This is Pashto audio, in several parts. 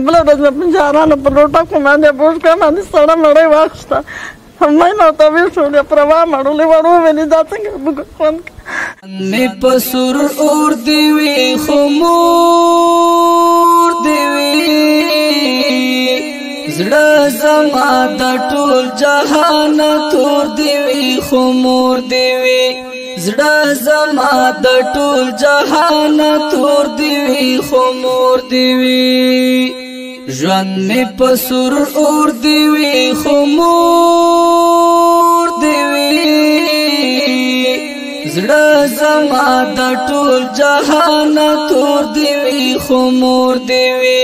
بله ورځ مې په جارانو په لوټکو باندې بوج کړه باندې سړه مړۍ واخیسته همای نو ته ویل شو بیا پر وا مړولې وړو ویلې دا څنګه موږ خوند مې په سور اور دی وي خو مور دی وي زړه زما د ټول جهان تور دی وي خو مور دی وي زړه زما د ټول جهان تور دی وي خو مور دی وي ژوند مې په سور اور دی وي خو مور دی وي زړه زما د ټول جهان تور دی وي خو مور دی وي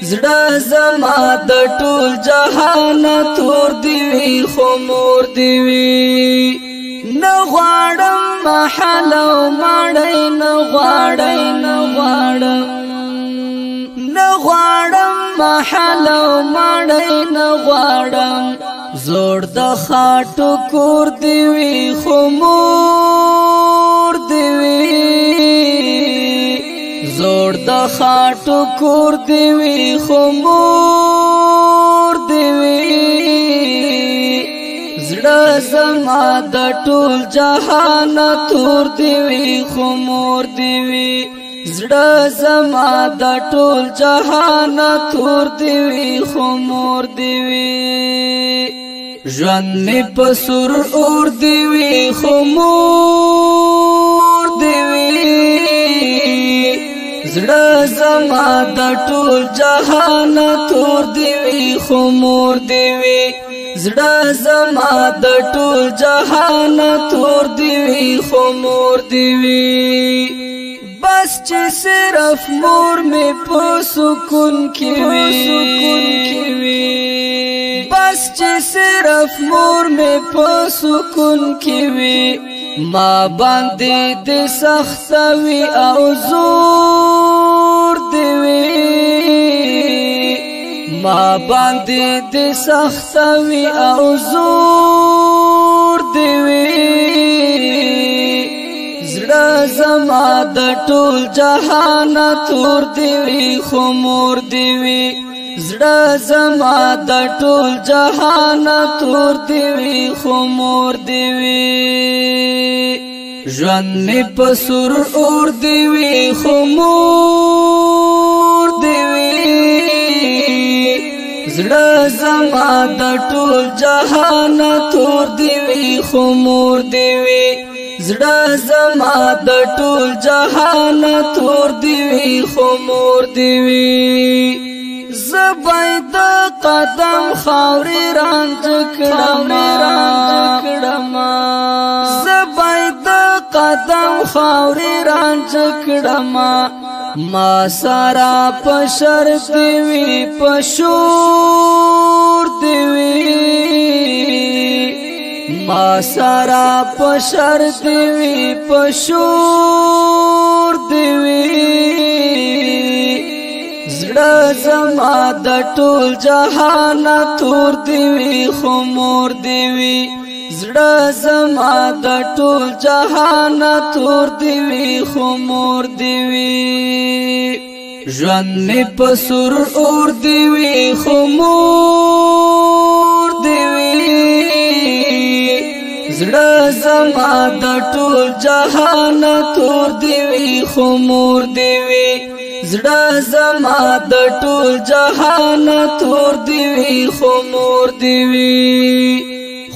زړه زما د ټول جهان تور دی وي خو مور دی وي نه غواړم محل او مړی نه غواړم محل او مړی نه غواړم زوړ د خاټو کور دی وي خو مور دی وي زوړ د خاټو کور دی وي خو مور دی وي زړه زما د ټول جهان تور دی وي خو مور دی وي زړه زما د ټول جهان تور دی وي خو مور دی وي ژوند مې په سور اور دی وي خو مور دی وي زړه زما د ټول جهان تور دی وي خو مور دی وي زړه زما د ټول جهان تور دی وي خو مور دی وي بس چې صرف مور مې په سکون کې وي بس چې صرف مور مې په سکون کې وي ما باندې د سخت وي او زور دی وي ما باندې د سخت وي او زور دی وي زړه زما د ټول جهان تور دی وي خو مور دی وي زړه زما د ټول جهان تور دی وي خو مور دی وي ژوند مې په سور اور دی وي خو مور دی وي زړه زما د ټول جهان تور دی وي خو مور دی وي زړه زما د ټول جهان تور دی وي خو مور دی وي زبای د قدم خاورې رانج کړم زبای د قدم خاورې رانج کړم ما سارا پشر دی وي پشور دی وي ما سارا پشر دی وي پشور دی وي زړه زما د ټول جهان تور دی وي خو مور دی وي زړه زما د ټول جهان تور دی وي خو مور دی وي ژوند مې په سور اور دی وي خو مور دی وي زړه زما د ټول جهان تور دی وي خو مور دی وي زړه زما د ټول جهان تور دی وي خو مور دی وي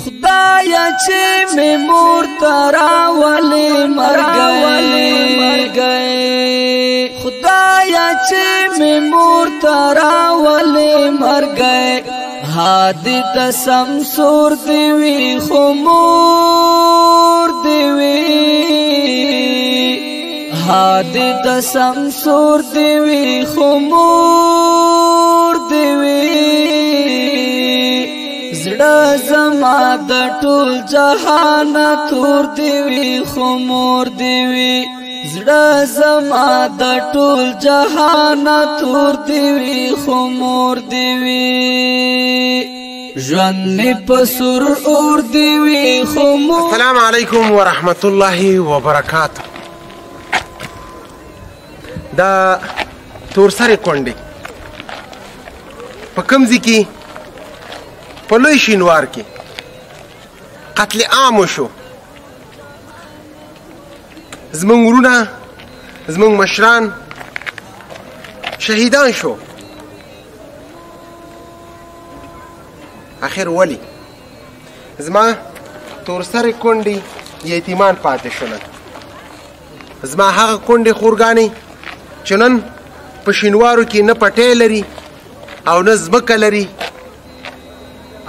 خدایا چې مې مور تراولې مرګې خدایا چې مې مور تراولې مرګې هادي د سمسور دی وي خو مور دی وي هادي د سمسور دی وي خو مور دی وي زړه زما د ټول جهان تور دی وي خو مور دی وي زړه زما د ټول جهان تور دی وي خو مور دی وي ژوند مې په سور اور دی وي خو مور. السلام علیکم ورحمت الله وبرکاته. دا تورسرې کونډې په کوم ځای کې په لوی شینوار کې قتل عام وشو. زمونږ ورونه زمونږ مشران شهیدان شو. اخر ولی زما تورسرې کونډې یتیمان پاتې شولل. زما هغه کونډې خورګانې چې نن په شینوارو کې نه پټی لري او نه ځمکه لري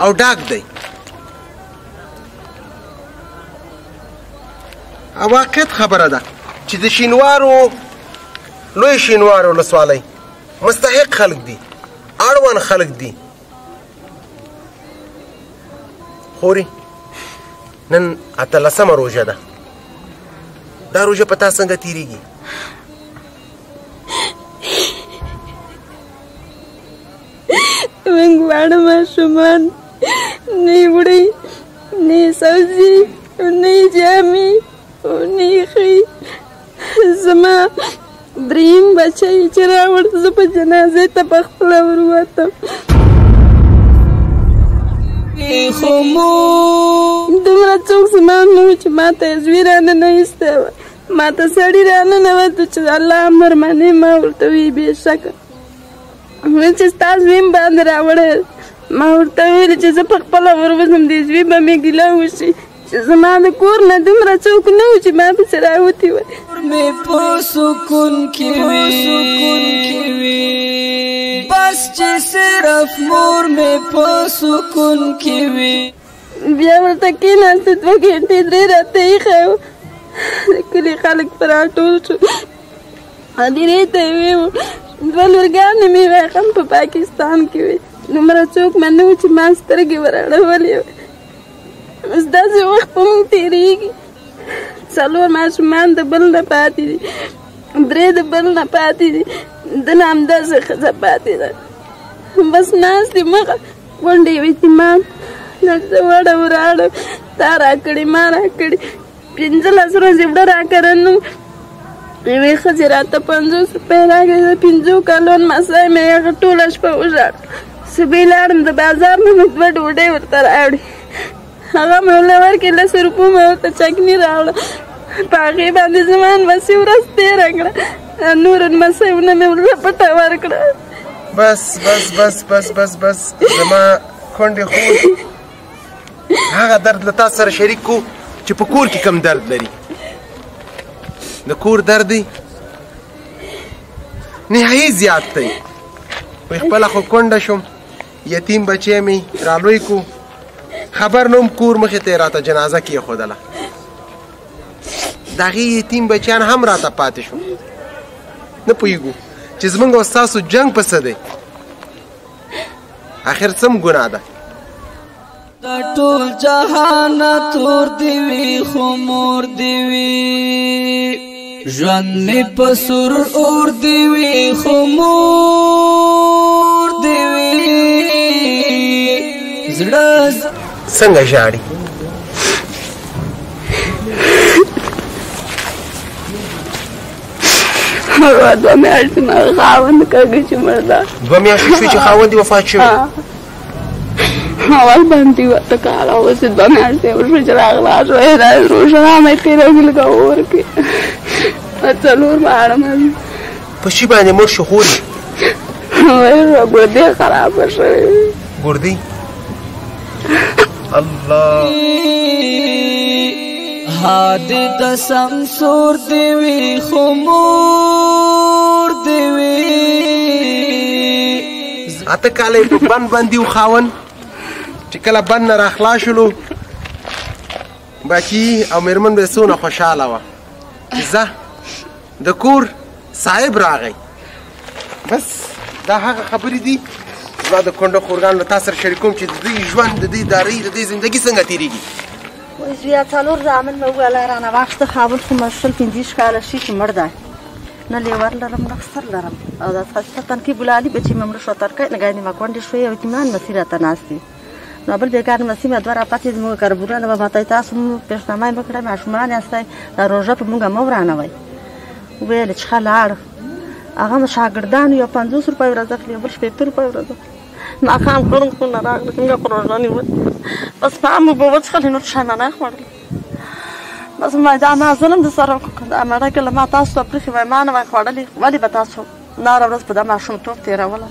او ډاک دی. واقعیت خبره ده چې د شینوارو لوی شینوار ولسوالۍ مستحق خلک دي، اړوند خلک دي. خوري نن 18مه روژه ده. دا روژه په تا څنګه تیریږي؟ موږ واړه ماشومان، نه وړۍ نه سبزي نه جامې نه یخي. زما دریم بچی چې راوړ زه په جنازې ته په خپله وروتم. دومره څوک زما نه و چې ما ته یې زوی رانه ایستی وه، ما ته سړي راننوتو چې الله امر منې. ما ورته ویې بېشکه چې ستا زوی م باندې راوړی. ما ورته ویلې چې زه په خپله وروځم، دې زوی به مې ګیله وشي چې زما د کور نه دومره څوک نه و چې ما پسې راوتې وی. مې په سکون کې وي بس چې صرف مور مې په سکون کې وي. بیا ورته کېناستو 2 ګنټې 3 راته ایښی و. د کلي خلک په راټول شو. هدیرې ته یې ویې 2 لورګانې مې وې هم په پاکستان کې وې. دومره څوک مې نه و چې ما سترګې ورړولې وې. اوس داسې وخت په موږ تېرېږي. 4 ماشومان د بل نه پاتې دي، 3 د بل نه پاتې دي، د نه همداسې ښځه پاتې ده. بس ناست دي مخه غونډې یتیمان. دلته وړه وراړه تا راکړې ما راکړې. 15 ورځې وړه راکړه نو یوې ښځې راته 50 روپۍ راکړې. د 5 کلون مسای مې هغه ټوله شپه وژاړ. صبح لاړم د بازار نه مې 2 ډوډۍ ورته راوړې. هغه مې ورله ورکړې. 10 روپۍ مې ورته چکني راوړه. په هغې باندې زما نمسۍ ورځ تېره کړه. نور نمسیونه مې ورله پټه ورکړه. بس بس بس بس بس بس زما کونډې خور هغه درد له تا سره شریک کو چې په کور کې کم درد لري. د کور درد دی نهایي زیات دی. وایي خپله خو کونډه شوم، یتیم بچی مې رالوی کو، خبر نه وم کور مخې ته یې راته جنازه کېښودله. د هغې یتیم بچیان هم راته پاتې شو. نه پوهېږو چې زموږ او ستاسو جنګ په څه دی. آخر څه م ګناه ده؟ دا ټول جهان تور دی وي خو مور دی وي. ژوند مې په سور اور دی وي خو مور دی وي. زړه څنګه ژاړي؟ هغه 2 میاشتې نه خاوند کږه چې مړ ده. 2 میاشتې شوې چې خاوند یې وفات شوی؟ اول باندې ورته کاله اوس 2 میاشتې وشوې چې راغلا شوی. دا روژه مې تېروږي لکه اور کې. 4 باړه مې په شي باندې مړ شو خوري؟ وایي ګردې خرابه شوې. ګردې؟ الله هادي د سمسور دی وي خو مور دی وي. 8 کاله په بند باندې و خاوند چې کله بند نه راخلا شولو بچي او مېرمن به څونه خوشحاله وه چې زه د کور صاحب راغی. بس دا هغه خبرې دي زما د کونډو خورګانو له تا سره شریکوم چې د دوی ژوند د دوی دارۍ د دوی زندګي څنګه تېرېږي. زویا 4 زامن مې وویله رانه واخیسته. خاوند خو مړ شول 15 کاله شي چې مړ دی. نه لیور لرم نه خسر لرم. او دا ښایسته تنکي ګلالي بچي مې مړه شو. ترکۍ لګی نیمه کونډې شوې او یتیمان مسي راته ناست دي. نو بل بېګار مسي مې 2 راپاتې زموږ کاربورانه به ماته تاسو پیشنامه یې وکړه ماشومان یاستئ دا روژه په موږ مه ورانوئ. ویل چې ښه لاړ. هغه شاګردانو یو 50 روپۍ ورځ اخلي، یو بل 70 روپۍ ورځ اخلي. ماښام کړنګونه راغله څنګه په روژه نیول بس په عام اوبه وڅښلې نور شیان نه خوړل بس ما دا ما ظلم د سره وکړ دا مړه که له ما تاسو ته پرېښې وای ما نه وای خوړلې ولې به تاسو لاره ورځ په دا ماشومتوب تېروله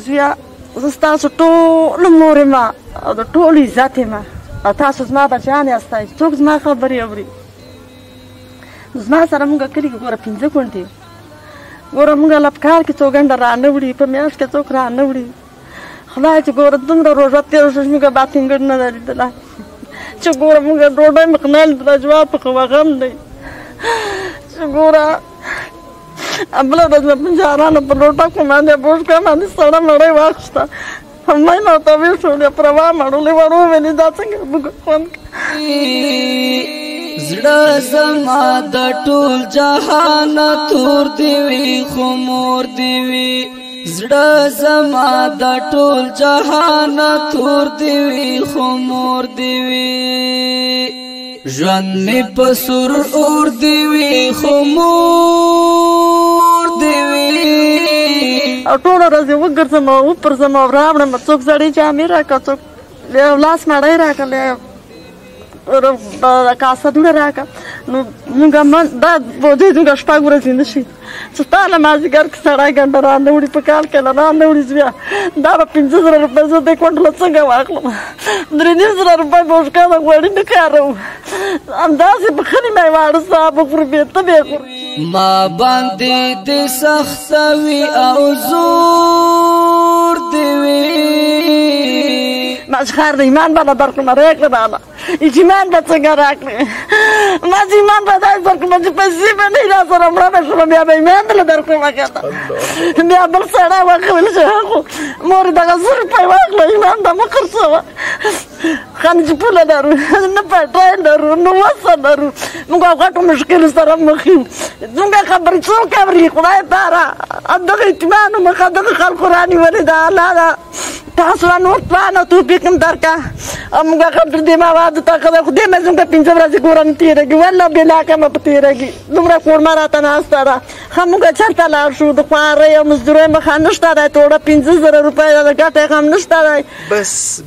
زویه زه ستاسو ټولو مور یم او د ټولو عزت یم او تاسو زما بچیان یاستئ څوک زما خبرې اوري زما سره مونږ کلي کې ګوره 5 کونټې ګوره مونږ له په کال کې څو ګنډه رانه وړي په میاشت کې څوک رانه وړي خدای چې ګوره دومره روژه تېره شوه چې مونږ باطنګډ نه ده لیدلی چې ګوره مونږ ډوډۍ مخ نه لیدله جواب په غم دی چې ګوره بله ورځ مې په جارانو په لوټکو باندې بوشکه باندې سړه مړۍ واخیسته همای راته ویښولې پر وامړولې ور وویلې دا څنګه موږ خوند زړه زما د ټول جهان تور دی وي خو مور دی وي زړه زما د ټول جهان تور دی وي خو مور دی وي ژوند مې په سور اور دی وي خو مور دی وي او ټوله ورځ یې وګرځم او وپرځم او راوړم څوک زړې جامې راکړه څوک لاس مړۍ راکړه کاسه دوړه راکړه نو موږ دا بوجۍ زموږ شپږ ورځې نه شي چې تا له مازدیګر کې سړی ګنډه رانه وړي په کال کې له رانه وړي زویه دا به 5,000 روپۍ زه دې کونټله څنګه واخلم 3,500 روپۍ بوشکه د غوړي نه کاروم همداسې بخني مې واړه ستا به خوري بې ته بې خوري ما باندې دې سخته وي او زور دې وي ما چې خیر د ایمان به نه درکړم راکړه راله ایمان به څنګه راکړې ما چې ایمان به داسې درکړم چې پیسې به نه وي را سره مړه به شوم بیا به ایمان دله درکړم که ته بیا بل سړی واخویل چې هغو مورې دغه 100 روپۍ واخله ایمان ته مه خرڅوه خانه چې پوله لرو نه پټای لرو نه وسه لرو موږ او غټو مشکلو سره مخ یو زموږ خبرې څوک اوري خدای پاره همدغه اطمینان مخه دغه خلکو رانیولې ده الله ده تاسو را نور پلان او توفیق هم درکړه او موږ خبر دې ما واده تا خدای خو دې مې زموږ 5 ورځې ګوره نه تېرېږي والله بېلاکه مې په تېرېږي دومره کورمه راته ناسته ده ښه موږ چېرته لاړ شو د خوارۍ او مزدورۍ مخه نشته دی توړه 15,000 روپۍ د ګټې هم نشته دی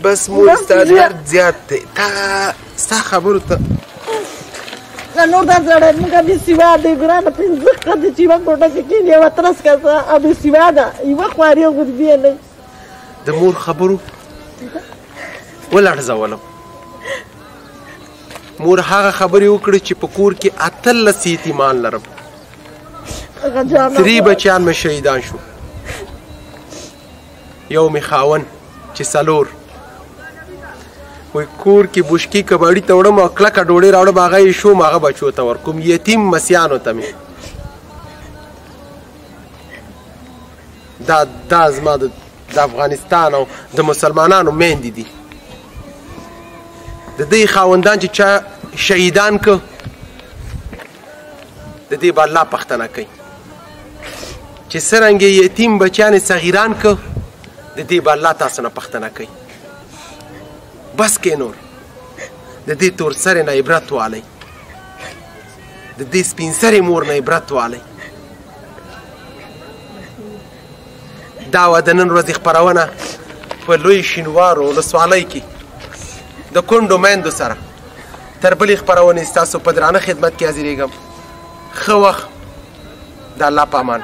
بس مور ستا درد زیات دی تا ستا خبرو ته نور دا زړی موږ بې سواده یو ګرانه 15 ښځې چې یوه کوټه کې کښېني یوه ترس کسه او بې سواده یوه خواري او غریبي نه د مور خبرو ولړزولم مور هغه خبرې وکړې چې په کور کې 18 یتیمان لرم 3 بچیان مې شهیدان شو یو مې خاون چې 4 وای کور کې بوشکي کباړي ته وړم او کلکه ډوډۍ راوړم هغه یې شوم هغه بچو ته ورکوم یتیم مسیانو ته مې دا زما د افغانستان او د مسلمانانو میندې دي د دې خاوندان چې چا شهیدان که د دې به الله پښتنه کوي چې څرنګه یتیم بچیان صغیران که د دې به الله تاسو نه پښتنه کوي بس کې نور د دې تور سرې نه عبرت والی د دې سپین سرې مور نه عبرت والی دا وه د نن ورځې خپرونه په لوی شینوارو ولسوالۍ کې د کونډو میندو سره تر بلې خپرونې ستاسو په درانه خدمت کې حاضرېږم ښه وخت د الله په امان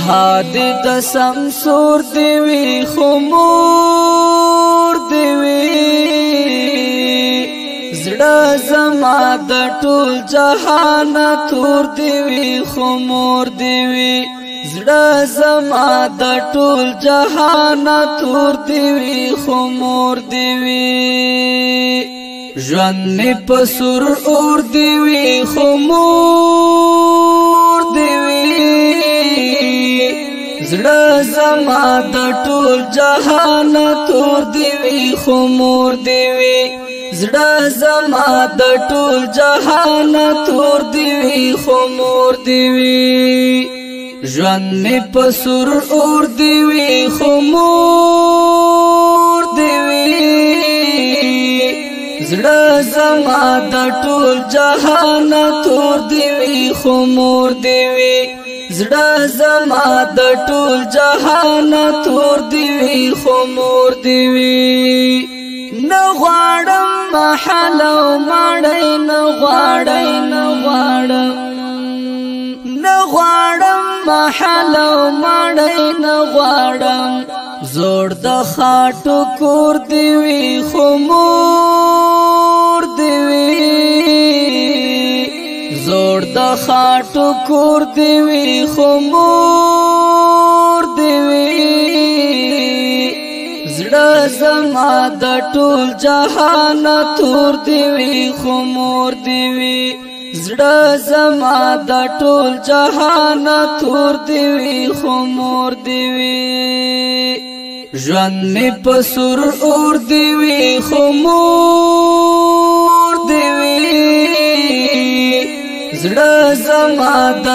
هادي د سمسور دی وي خو مور دی وي زړه زما د ټول جهان تور دی وي خو مور دی وي زړه زما د ټول جهان تور دی وي خو مور دی وي ژوند مې په سور اور دی وي خو مور دی وي زړه زما د ټول جهان تور دی وي خو مور دی وي زړه زما د ټول جهان تور دی وي خو مور دی وي ژوند مې په سور اور دی وي خو مور دی وي زړه زما د ټول جهان تور دی وي خو مور دی وي زړه زما د ټول جهان تور دی وی خو مور دی وی نه غواړم محل او ماړی نه غواړم محل او ماړی نه غواړم زوړ د خاټو کور دی وی خو مور دی وی زوړ د خاټو کور دی وی خو مور دی وی زړه زما د ټول جهان تور دی وی خو مور دی وی زړه زما د ټول جهان تور دی وی خو مور دی وی ژوند می په سر اور دی وی خو مور دی وی زړه زما د